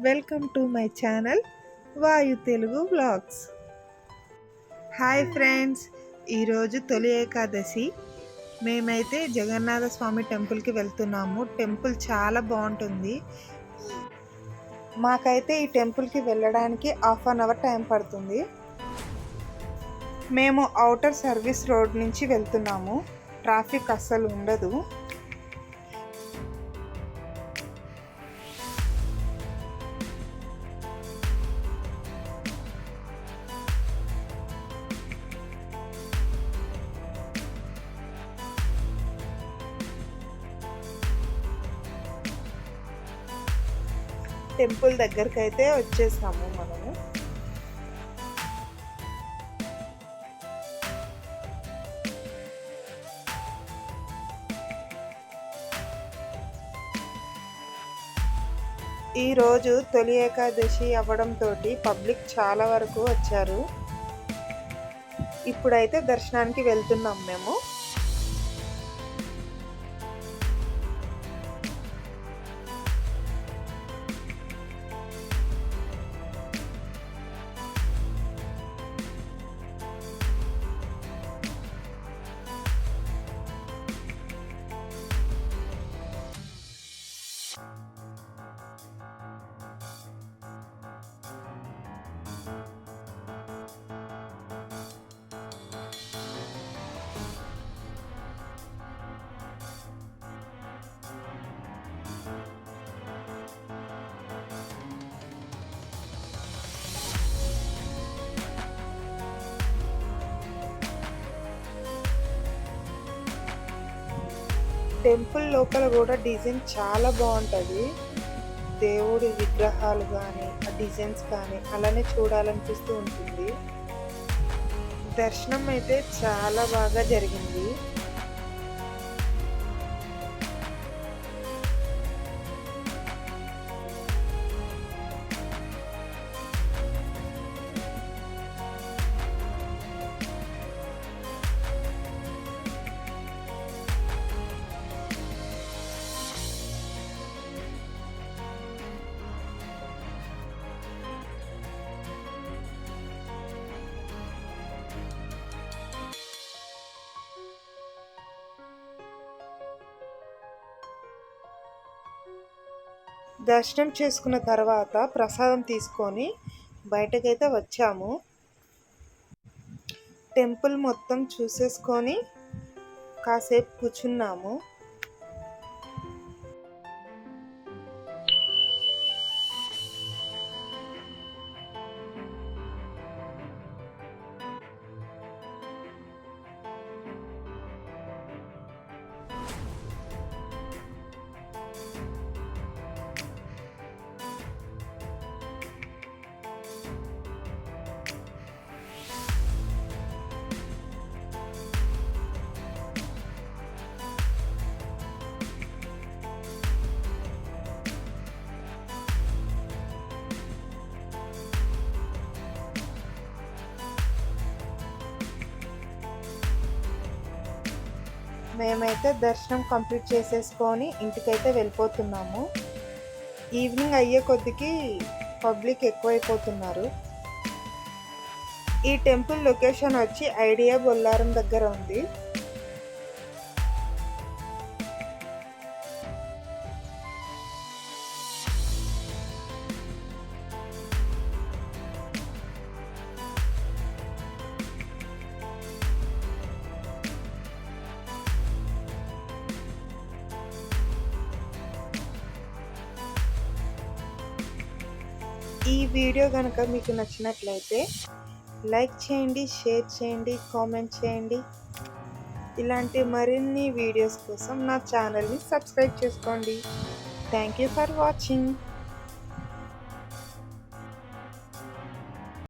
Welcome to my channel వాయు Telugu vlogs. Hi friends, ఈరోజు తొలి ఏకాదశి. మేమైతే జగన్నాథ స్వామి టెంపుల్కి వెళ్తున్నాము. టెంపుల్ చాలా బాగుంటుంది. మాకైతే ఈ టెంపుల్కి వెళ్ళడానికి హాఫ్ అన్ అవర్ టైం పడుతుంది. మేము ఔటర్ సర్వీస్ రోడ్ నుంచి వెళ్తున్నాము. ట్రాఫిక్ అస్సలు ఉండదు. టెంపుల్ దగ్గరికి అయితే వచ్చేసాము మనము. ఈరోజు తొలి ఏకాదశి అవ్వడంతో పబ్లిక్ చాలా వరకు వచ్చారు. ఇప్పుడైతే దర్శనానికి వెళ్తున్నాం మేము. టెంపుల్ లోపల కూడా డిజైన్ చాలా బాగుంటుంది. దేవుడి విగ్రహాలు కానీ ఆ డిజైన్స్ కానీ అలానే చూడాలనిపిస్తూ ఉంటుంది. దర్శనం అయితే చాలా బాగా జరిగింది. దర్శనం చేసుకున్న తర్వాత ప్రసాదం తీసుకొని బయటకైతే వచ్చాము. టెంపుల్ మొత్తం చూసేసుకొని కాసేపు కూర్చున్నాము. మేమైతే దర్శనం కంప్లీట్ చేసేసుకొని ఇంటికైతే వెళ్ళిపోతున్నాము. ఈవినింగ్ అయ్యే కొద్దికి పబ్లిక్ ఎక్కువైపోతున్నారు. ఈ టెంపుల్ లొకేషన్ వచ్చి ఐడియా బొల్లారం దగ్గర ఉంది. ఈ వీడియో కనుక మీకు నచ్చినట్లయితే లైక్ చేయండి, షేర్ చేయండి, కామెంట్ చేయండి. ఇలాంటి మరిన్ని వీడియోస్ కోసం నా ఛానల్ని సబ్స్క్రైబ్ చేసుకోండి. Thank you for watching.